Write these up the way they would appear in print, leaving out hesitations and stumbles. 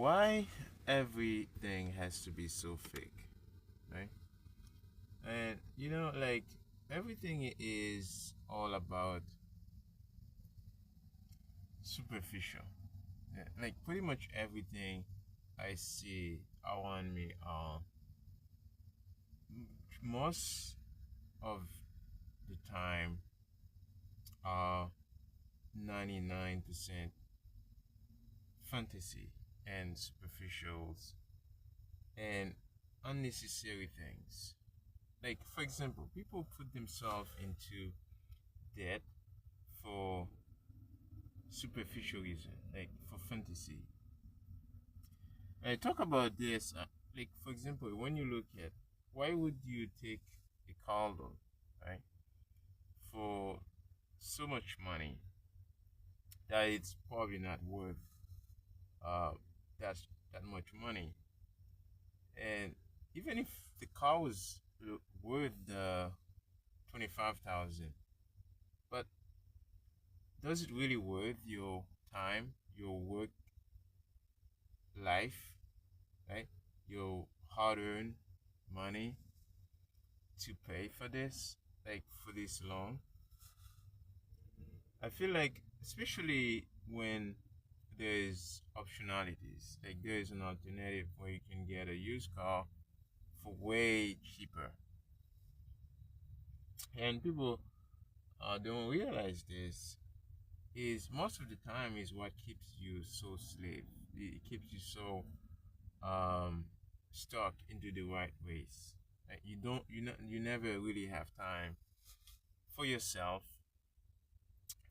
Why everything has to be so fake, right? And like everything is all about superficial. Yeah, like pretty much everything I see around me, most of the time, are 99% fantasy and superficials and unnecessary things. Like, for example, people put themselves into debt for superficial reason, like for fantasy. I talk about this, like, for example, when you look at why would you take a car loan, right, for so much money that it's probably not worth uh that that much money, and even if the car was worth the 25,000, but does it really worth your time, your work life, right? Your hard-earned money to pay for this, like for this loan. I feel like, especially when there's optionalities, like there's an alternative where you can get a used car for way cheaper, and people don't realize this is most of the time is what keeps you so slave. It keeps you so um stuck into the right ways. Like you never really have time for yourself,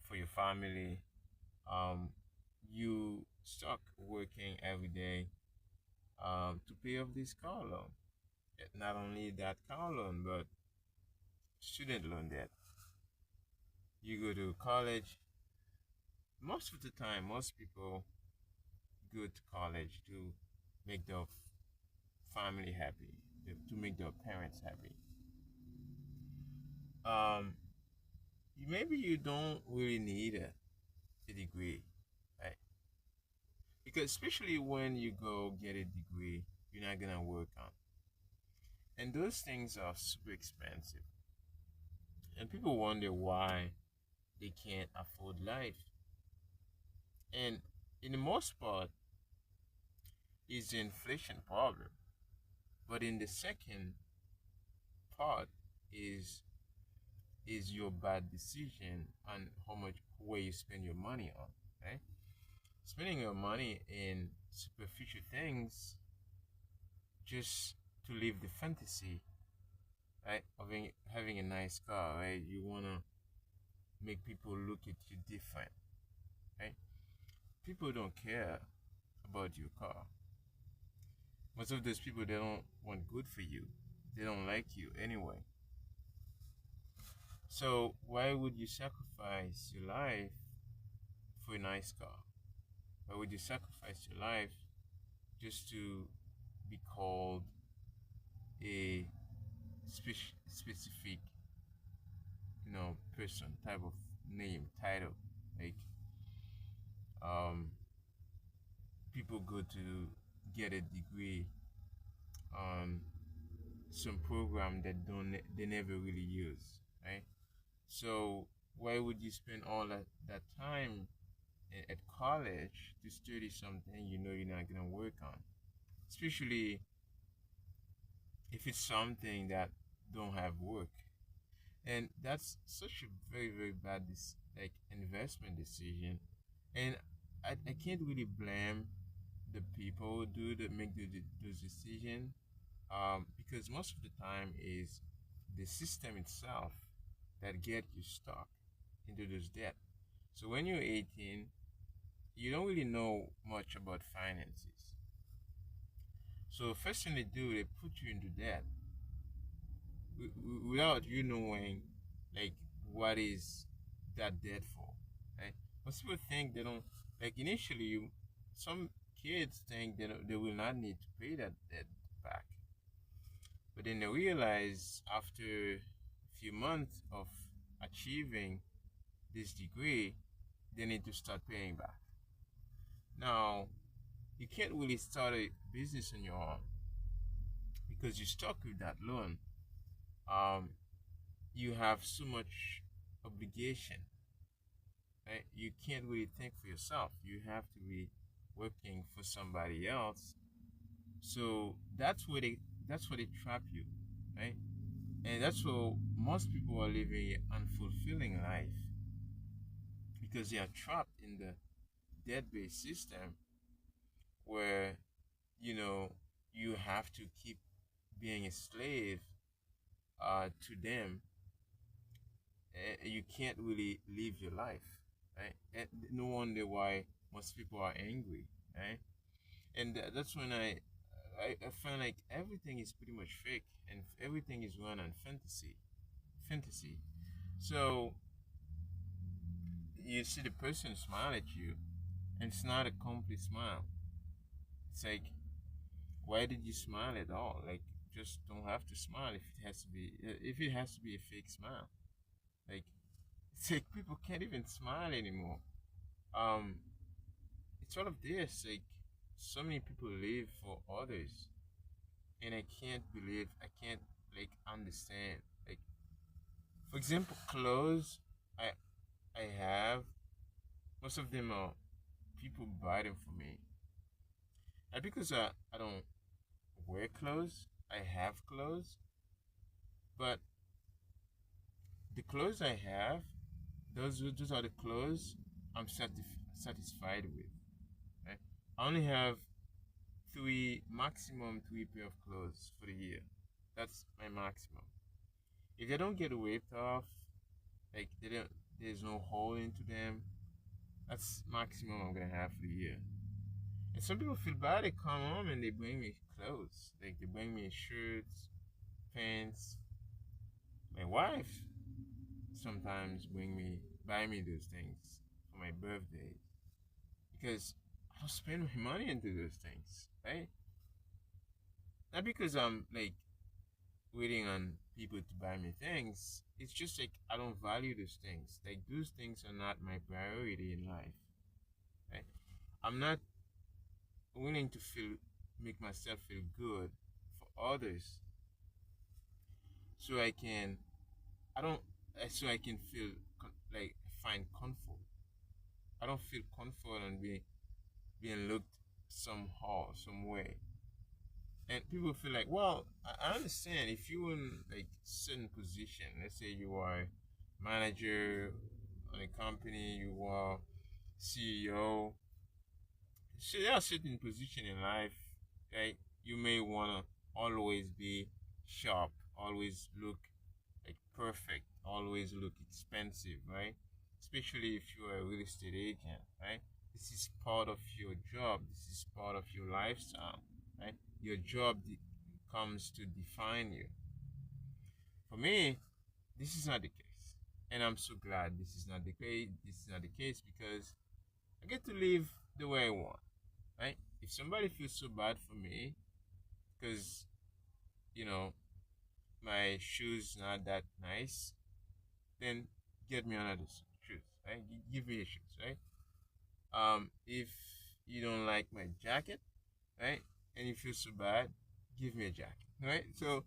for your family. Um, you stuck working every day to pay off this car loan. Not only that car loan, but student loan debt. You go to college. Most of the time, most people go to college to make their family happy, to make their parents happy. Um, maybe you don't really need a degree, right? Because especially when you go get a degree, you're not gonna work on, and those things are super expensive. And people wonder why they can't afford life. And in the most part, is the inflation problem. But in the second part is your bad decision on how much where you spend your money on, right? Spending your money in superficial things just to live the fantasy, right? Of having a nice car, right? You wanna make people look at you different, right? People don't care about your car. Most of those people, they don't want good for you. They don't like you anyway. So why would you sacrifice your life for a nice car? Why would you sacrifice your life just to be called a specific, person, type of name, title? Like, um, people go to get a degree on some program that don't they never really use, right? So why would you spend all that time at college to study something you know you're not gonna work on, especially if it's something that don't have work, and that's such a very very bad like investment decision, and I can't really blame the people who do that make those decisions, because most of the time is the system itself that get you stuck into those debt. So when you're 18, you don't really know much about finances. So first thing they do, they put you into debt without you knowing, like, what is that debt for, right? Most people think they don't, like, initially some kids think they will not need to pay that debt back, but then they realize after a few months of achieving this degree, they need to start paying back. Now, You can't really start a business on your own because you're stuck with that loan. Um, you have so much obligation, right? You can't really think for yourself. You have to be working for somebody else. So that's where they trap you, right? And that's where most people are living an unfulfilling life because they are trapped in the debt-based system where you know you have to keep being a slave to them. You can't really live your life, right? And no wonder why most people are angry, right? And that's when I find like everything is pretty much fake and everything is run on fantasy. So you see the person smile at you, and it's not a complete smile. It's like, why did you smile at all? Like, just don't have to smile if it has to be a fake smile. Like, it's like people can't even smile anymore. Um, it's all of this. Like, so many people live for others, and I can't like understand. Like, for example, clothes. I I have most of them are people buy them for me. And because I don't wear clothes, I have clothes, but the clothes I have, those are the clothes I'm satisfied with. Right? I only have maximum three pair of clothes for the year. That's my maximum. If they don't get ripped off, like there's no hole into them, that's maximum I'm gonna have for the year. And some people feel bad. They come home and they bring me clothes. Like they bring me shirts, pants. My wife sometimes buy me those things for my birthday because I don't spend my money into those things, right? Not because I'm like waiting on people to buy me things. It's just like I don't value those things. Like those things are not my priority in life, right? I'm not willing to make myself feel good for others so I don't so I can feel like find comfort. I don't feel comfort and being looked somehow, some way. And people feel like, well, I understand if you in like certain position, let's say you are manager on a company, you are CEO, so there are certain position in life, right? You may wanna always be sharp, always look like perfect, always look expensive, right? Especially if you're a real estate agent, right? This is part of your job. This is part of your lifestyle, right? Your job comes to define you. For me, this is not the case, and I'm so glad this is not the case. This is not the case because I get to live the way I want, right? If somebody feels so bad for me because you know my shoes not that nice, then get me another shoes, right? Give me a shoes, right? If you don't like my jacket, right, and you feel so bad, give me a jacket, right? So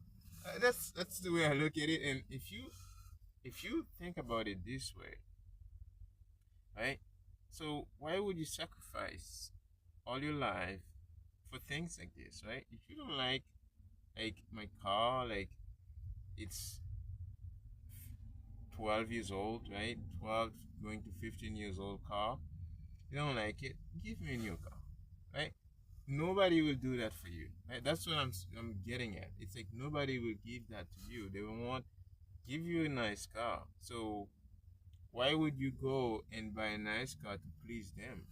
that's the way I look at it. And if you think about it this way, right? So why would you sacrifice all your life for things like this, right? If you don't like my car, like it's 12 years old, right? 12 going to 15 years old car. You don't like it, give me a new car, right? Nobody will do that for you, right? That's what I'm getting at. It's like nobody will give that to you. They will want give you a nice car. So why would you go and buy a nice car to please them?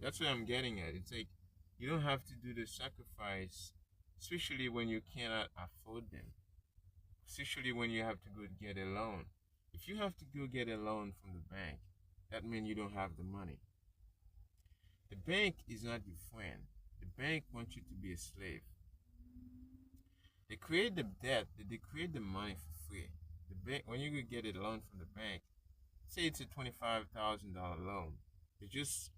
That's what I'm getting at. It's like you don't have to do the sacrifice, especially when you cannot afford them. Especially when you have to go get a loan. If you have to go get a loan from the bank, that means you don't have the money. The bank is not your friend. The bank wants you to be a slave. They create the debt, they create the money for free. The bank, when you get a loan from the bank, say it's a $25,000 loan, they just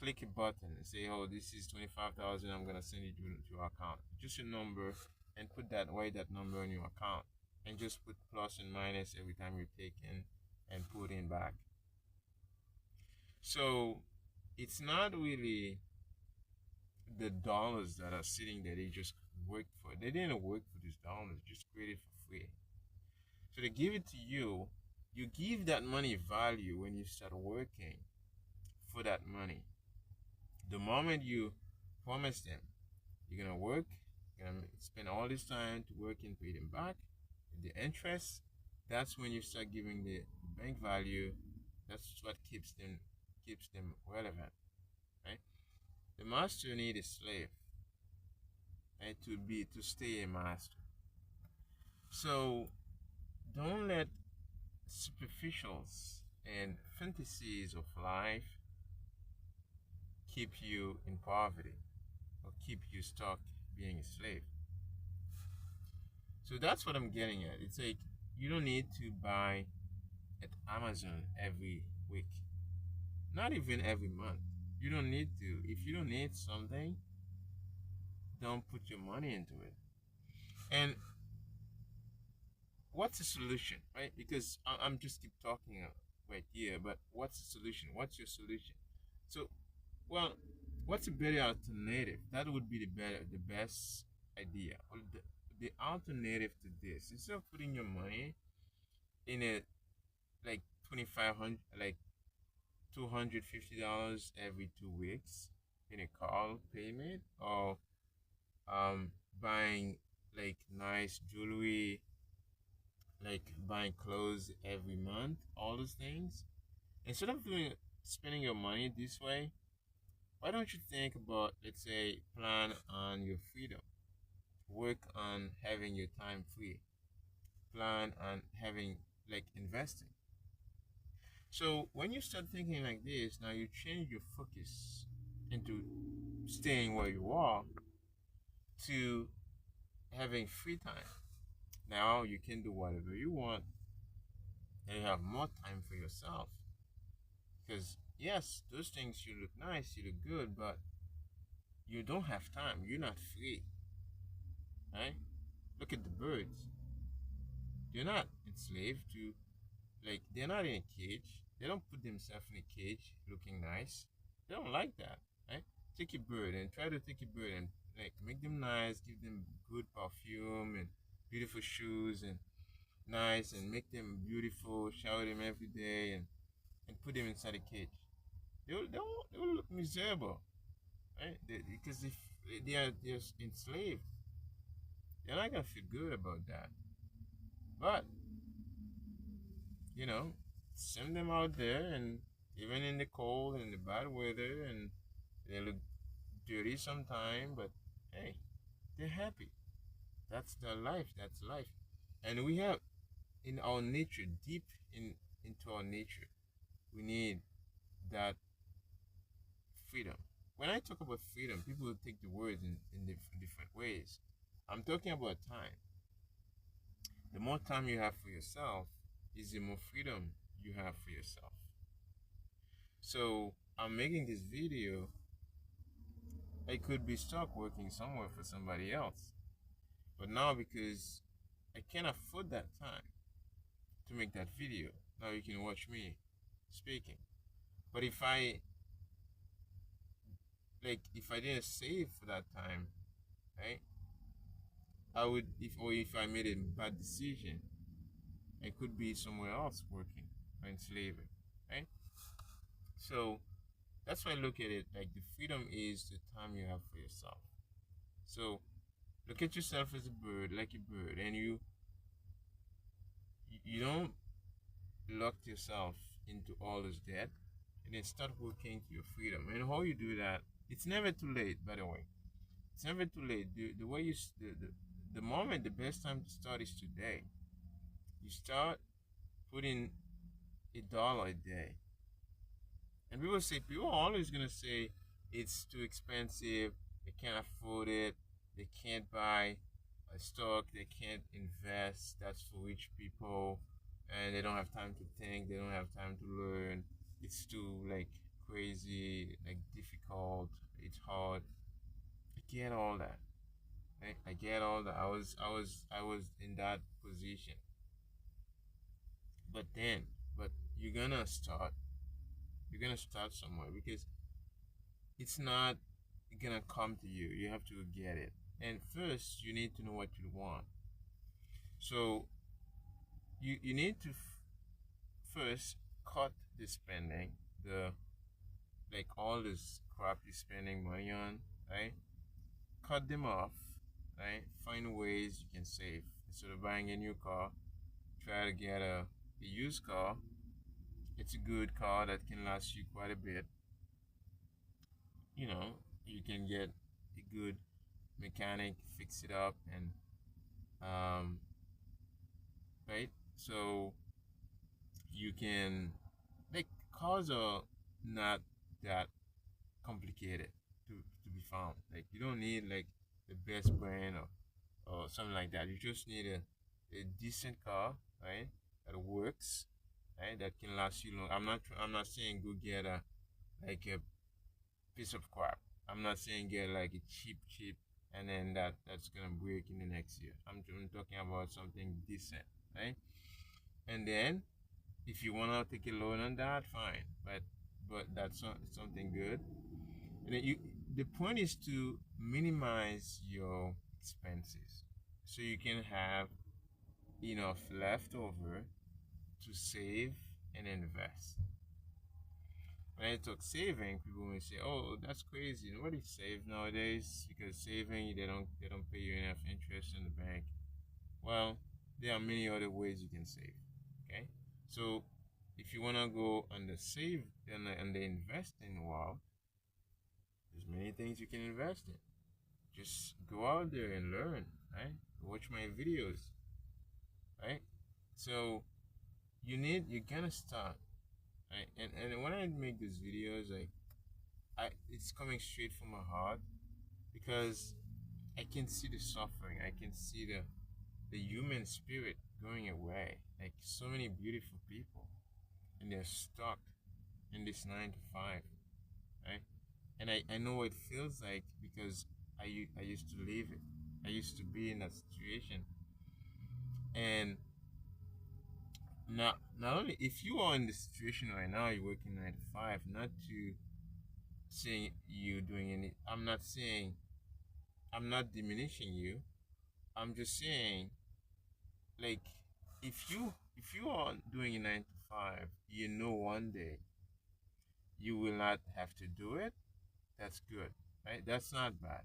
click a button and say, oh, this is 25,000, I'm gonna send it to your account. Just a number, and put that number on your account, and just put plus and minus every time you take in and put in back. So it's not really the dollars that are sitting there they just worked for. They didn't work for these dollars, just created for free. So they give it to you. You give that money value when you start working for that money. The moment you promise them you're gonna work, you're gonna spend all this time to work and pay them back, the interest, that's when you start giving the bank value. That's what keeps them relevant, right? The master need a slave, right, to stay a master. So don't let superficials and fantasies of life keep you in poverty or keep you stuck being a slave. So that's what I'm getting at. It's like you don't need to buy at Amazon every week, not even every month. You don't need to. If you don't need something, don't put your money into it. And what's the solution, right? Because I'm just keep talking right here, but what's the solution? What's your solution? So, well, what's a better alternative? That would be the best idea. Well, the alternative to this, instead of putting your money in a like 2,500, like $250 every 2 weeks in a car payment, or buying like nice jewelry, like buying clothes every month, all those things. Instead of spending your money this way, why don't you think about, let's say, plan on your freedom, work on having your time free, plan on having like investing. So when you start thinking like this, now you change your focus into staying where you are to having free time. Now you can do whatever you want and you have more time for yourself. Because yes, those things, you look nice, you look good, but you don't have time. You're not free, right? Look at the birds. They're not enslaved to, like, they're not in a cage. They don't put themselves in a cage looking nice. They don't like that, right? Take a bird and try to take a bird and like make them nice, give them good perfume and beautiful shoes and nice, and make them beautiful, shower them every day, and put them inside a cage. They will look miserable, right? Because if they're enslaved, they're not gonna feel good about that. But you know, send them out there, and even in the cold and the bad weather, and they look dirty sometime, but hey, they're happy. That's their life. That's life. And we have in our nature, deep into our nature, we need that freedom. When I talk about freedom, people will take the words in different ways. I'm talking about time. The more time you have for yourself is the more freedom you have for yourself. So I'm making this video. I could be stuck working somewhere for somebody else. But now, because I can't afford that time to make that video, now you can watch me speaking. But if I didn't save for that time, right? If I made a bad decision, I could be somewhere else working or enslaving, right? So that's why I look at it like the freedom is the time you have for yourself. So look at yourself as a bird, like a bird, and you don't lock yourself into all this debt, and then start working to your freedom. And how you do that, it's never too late, by the way. It's never too late. The way you the moment, the best time to start is today. You start putting $1 a day. And people are always gonna say it's too expensive, they can't afford it, they can't buy a stock, they can't invest, that's for rich people, and they don't have time to think, they don't have time to learn, it's too like crazy, like difficult, it's hard. I get all that. Right? I get all that. I was in that position. But then, but you're gonna start. You're gonna start somewhere because it's not gonna come to you. You have to get it. And first, you need to know what you want. So you need to first cut the spending, the like all this crap you're spending money on, right? Cut them off, right? Find ways you can save. Instead of buying a new car, try to get a used car. It's a good car that can last you quite a bit. You know, you can get a good mechanic, fix it up, and um, right. So you can like cars are not that complicated to be found. Like you don't need like the best brand or something like that. You just need a decent car, right? That works, right? That can last you long. I'm not saying go get a like a piece of crap. I'm not saying get like a cheap and then that's gonna break in the next year. I'm talking about something decent, right? And then if you wanna take a loan on that, fine. But that's not something good. And then the point is to minimize your expenses so you can have enough left over to save and invest. When I talk saving, people may say, "Oh, that's crazy. Nobody saves nowadays because saving they don't pay you enough interest in the bank." Well, there are many other ways you can save. Okay, so if you wanna go on the save and the investing route, there's many things you can invest in. Just go out there and learn, right? Watch my videos, right? So you're gonna start, right? And when I make these videos, like it's coming straight from my heart because I can see the suffering. I can see the human spirit going away. Like so many beautiful people, and they're stuck in this 9 to 5, right? And I know what it feels like because I used to live it. I used to be in that situation, and not only if you are in this situation right now, you're working 9 to 5, not to saying you doing any. I'm not saying I'm not diminishing you. I'm just saying like if you are doing a 9 to 5, you know one day you will not have to do it. That's good, right? That's not bad.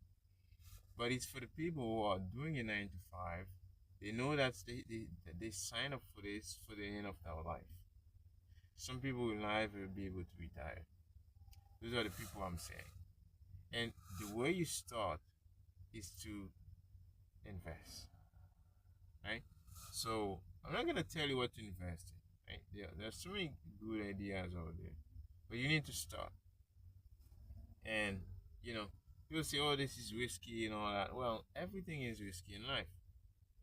But it's for the people who are doing a 9 to 5. They know they sign up for this for the end of their life. Some people will never be able to retire. Those are the people I'm saying. And the way you start is to invest, right? So I'm not gonna tell you what to invest in, right? There's so many good ideas out there, but you need to start. And you know, people say, "Oh, this is risky and all that." Well, everything is risky in life,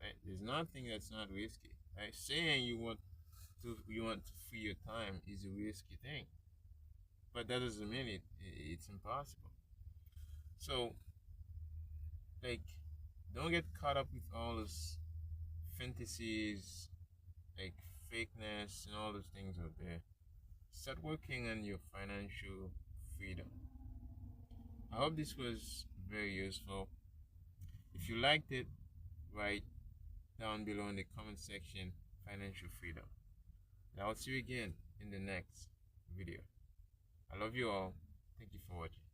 right? There's nothing that's not risky, right? Saying you want to free your time is a risky thing, but that doesn't mean it's impossible. So, like, don't get caught up with all those fantasies, like fakeness and all those things out there. Start working on your financial freedom. I hope this was very useful. If you liked it, write down below in the comment section financial freedom. And I'll see you again in the next video. I love you all. Thank you for watching.